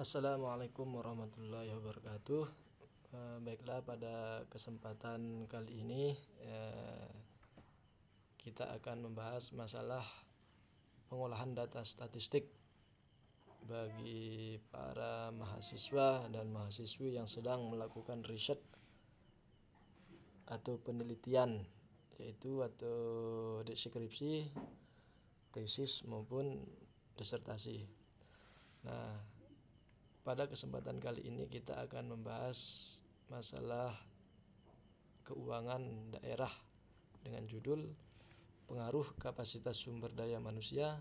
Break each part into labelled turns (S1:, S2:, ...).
S1: Assalamualaikum warahmatullahi wabarakatuh. Baiklah, pada kesempatan kali ini kita akan membahas masalah pengolahan data statistik bagi para mahasiswa dan mahasiswi yang sedang melakukan riset atau penelitian, yaitu atau deskripsi, tesis maupun disertasi. Nah, pada kesempatan kali ini kita akan membahas masalah keuangan daerah dengan judul pengaruh kapasitas sumber daya manusia,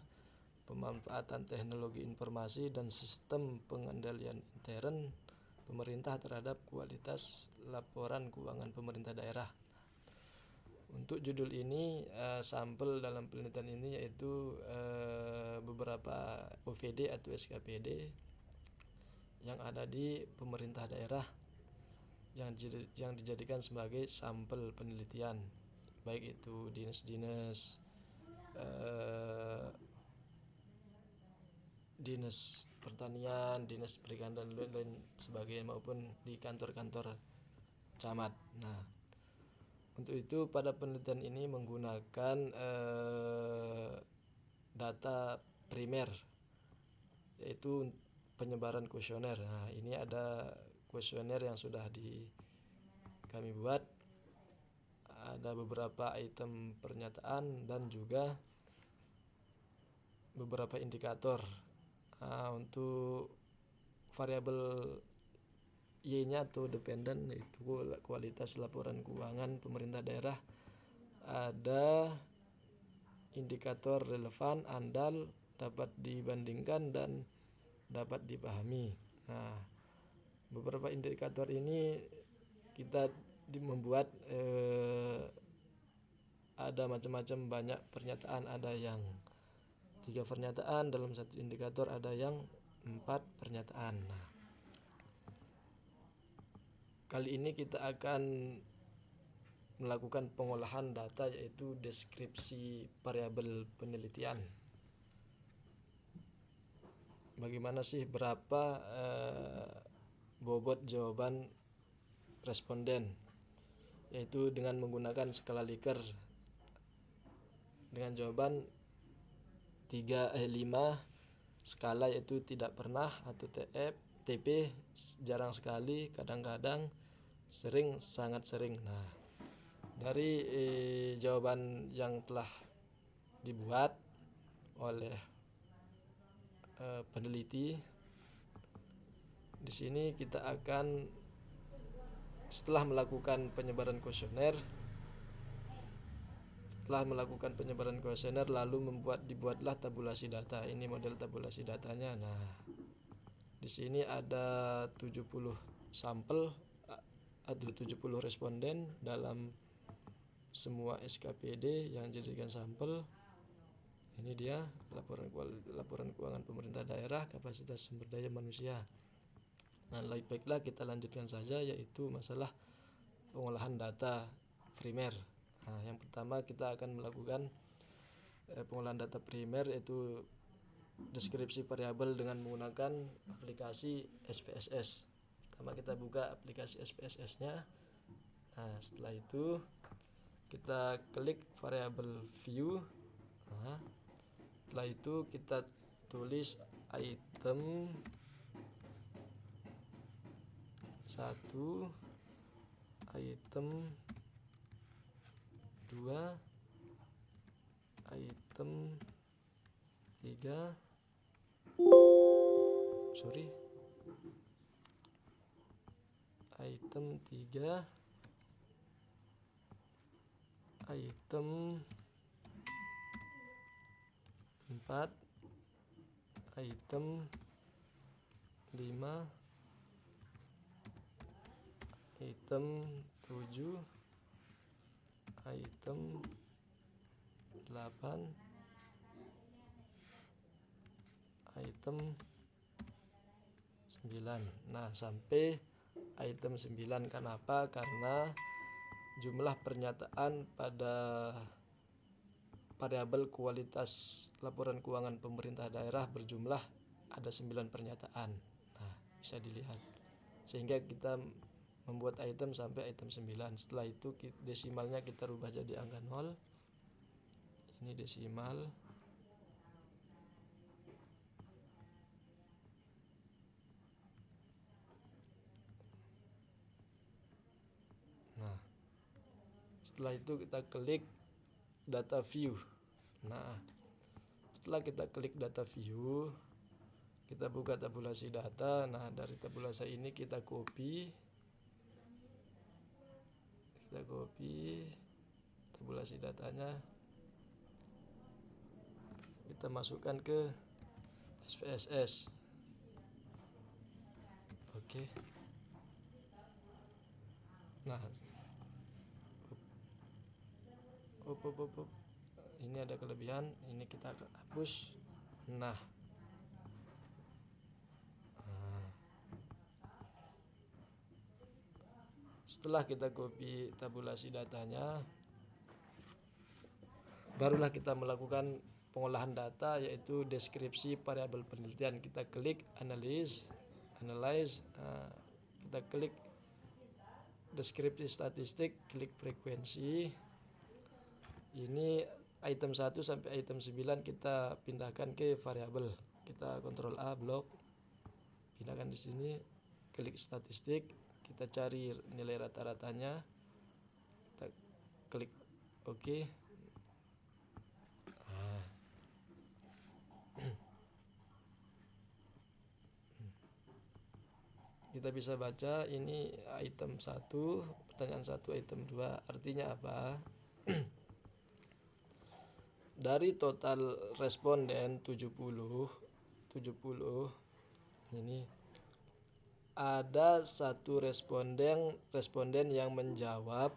S1: pemanfaatan teknologi informasi dan sistem pengendalian intern pemerintah terhadap kualitas laporan keuangan pemerintah daerah. Untuk judul ini, sampel dalam penelitian ini yaitu beberapa OVD atau SKPD yang ada di pemerintah daerah yang dijadikan sebagai sampel penelitian, baik itu dinas pertanian, dinas perikanan dan lain sebagainya, maupun di kantor-kantor camat. Nah, untuk itu pada penelitian ini menggunakan data primer, yaitu penyebaran kuesioner. Nah, ini ada kuesioner yang sudah kami buat. Ada beberapa item pernyataan dan juga beberapa indikator. Untuk variabel Y-nya atau dependen, yaitu kualitas laporan keuangan pemerintah daerah, ada indikator relevan, andal, dapat dibandingkan dan dapat dipahami. Nah, beberapa indikator ini kita membuat ada macam-macam, banyak pernyataan, ada yang 3 pernyataan dalam satu indikator, ada yang 4 pernyataan. Nah, kali ini kita akan melakukan pengolahan data, yaitu deskripsi variabel penelitian. Bagaimana sih berapa bobot jawaban responden, yaitu dengan menggunakan skala Likert dengan jawaban 5 skala, yaitu tidak pernah atau TP, jarang sekali, kadang-kadang, sering, sangat sering. Nah, dari jawaban yang telah dibuat oleh peneliti, di sini kita akan, setelah melakukan penyebaran kuesioner, lalu dibuatlah tabulasi data. Ini model tabulasi datanya. Nah, di sini ada 70 sampel atau 70 responden dalam semua SKPD yang dijadikan sampel. Ini dia laporan keuangan pemerintah daerah, kapasitas sumber daya manusia. Nah, baiklah, kita lanjutkan saja, yaitu masalah pengolahan data primer. Nah, yang pertama kita akan melakukan pengolahan data primer, yaitu deskripsi variabel dengan menggunakan aplikasi SPSS. Pertama kita buka aplikasi SPSS-nya. Nah, setelah itu kita klik variabel view. Nah, setelah itu kita tulis item 1, item 2, item 3, item 3, item 4, item 5, item 7, item 8, item 9. Nah, sampai item 9. Kenapa? Karena jumlah pernyataan pada variabel kualitas laporan keuangan pemerintah daerah berjumlah ada 9 pernyataan. Nah, bisa dilihat. Sehingga kita membuat item sampai item 9. Setelah itu desimalnya kita rubah jadi angka 0. Ini desimal. Nah, setelah itu kita klik data view. Nah, setelah kita klik data view, kita buka tabulasi data. Nah, dari tabulasi ini kita copy tabulasi datanya, kita masukkan ke SPSS. Oke. Nah, ini ada kelebihan, ini kita hapus. Nah, setelah kita copy tabulasi datanya, barulah kita melakukan pengolahan data, yaitu deskripsi variabel penelitian. Kita klik analyze, kita klik deskripsi statistik, klik frekuensi. Ini item 1 sampai item 9 kita pindahkan ke variabel. Kita Ctrl A, blok, pindahkan di sini, klik statistik, kita cari nilai rata-ratanya, kita klik OK. Kita bisa baca ini item 1, pertanyaan 1, item 2, artinya apa? Dari total responden 70 ini ada satu responden yang menjawab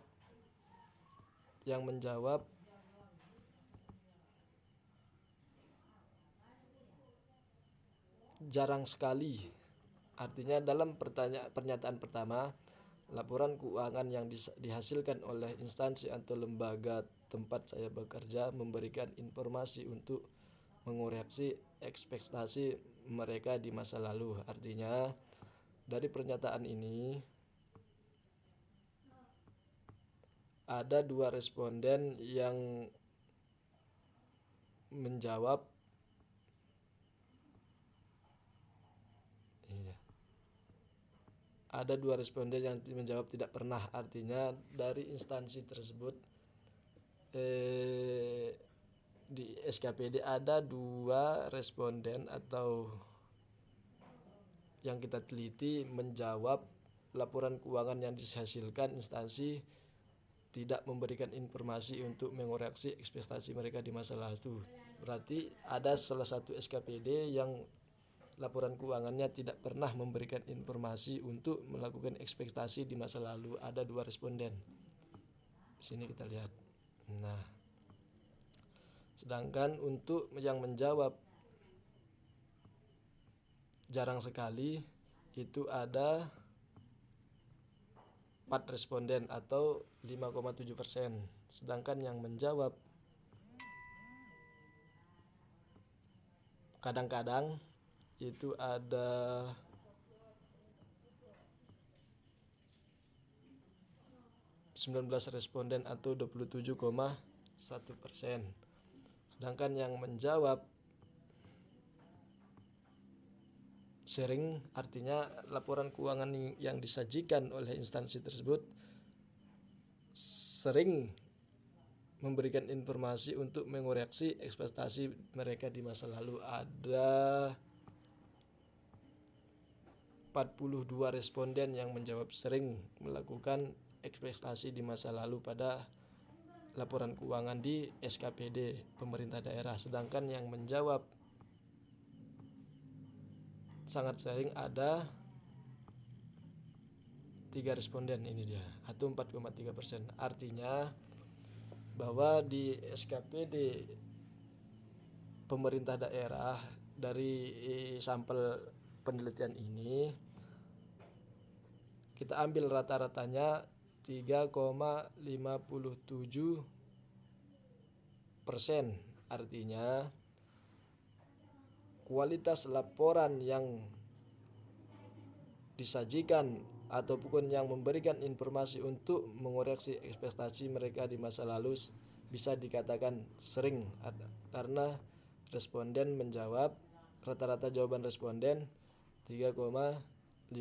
S1: jarang sekali. Artinya dalam pernyataan pertama, laporan keuangan yang dihasilkan oleh instansi atau lembaga tempat saya bekerja memberikan informasi untuk mengoreksi ekspektasi mereka di masa lalu. Artinya dari pernyataan ini ada 2 responden yang menjawab tidak pernah. Artinya dari instansi tersebut di SKPD ada 2 responden atau yang kita teliti menjawab laporan keuangan yang dihasilkan instansi tidak memberikan informasi untuk mengoreksi ekspektasi mereka di masa lalu. Berarti ada salah satu SKPD yang laporan keuangannya tidak pernah memberikan informasi untuk melakukan ekspektasi di masa lalu. Ada 2 responden. Di sini kita lihat. Nah, sedangkan untuk yang menjawab jarang sekali itu ada 4 responden atau 5,7%. Sedangkan yang menjawab kadang-kadang itu ada 19 responden atau 27,1%. Sedangkan yang menjawab sering, artinya laporan keuangan yang disajikan oleh instansi tersebut sering memberikan informasi untuk mengoreksi ekspektasi mereka di masa lalu. Ada 42 responden yang menjawab sering melakukan ekspektasi di masa lalu pada laporan keuangan di SKPD pemerintah daerah. Sedangkan yang menjawab sangat sering ada 3 responden, ini dia, atau 4,3%. Artinya bahwa di SKPD pemerintah daerah dari sampel penelitian ini kita ambil rata-ratanya 3,57%. Artinya kualitas laporan yang disajikan ataupun yang memberikan informasi untuk mengoreksi ekspektasi mereka di masa lalu bisa dikatakan sering, karena responden menjawab, rata-rata jawaban responden 3,57.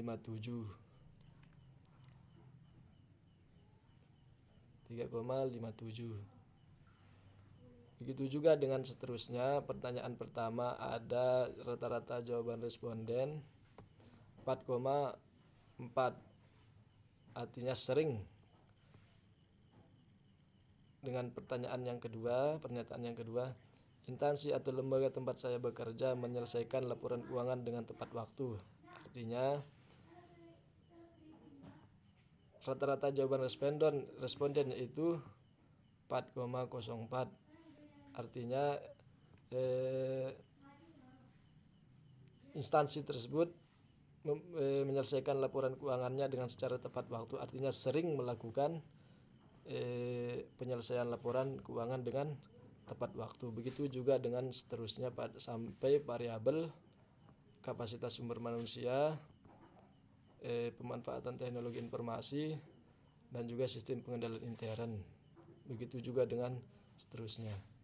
S1: Begitu juga dengan seterusnya. Pertanyaan pertama ada rata-rata jawaban responden 4,4, artinya sering. Dengan pernyataan yang kedua, instansi atau lembaga tempat saya bekerja menyelesaikan laporan keuangan dengan tepat waktu. Artinya rata-rata jawaban responden yaitu 4,04. Artinya instansi tersebut menyelesaikan laporan keuangannya dengan secara tepat waktu, artinya sering melakukan penyelesaian laporan keuangan dengan tepat waktu. Begitu juga dengan seterusnya sampai variabel kapasitas sumber manusia, pemanfaatan teknologi informasi, dan juga sistem pengendalian intern. Begitu juga dengan seterusnya.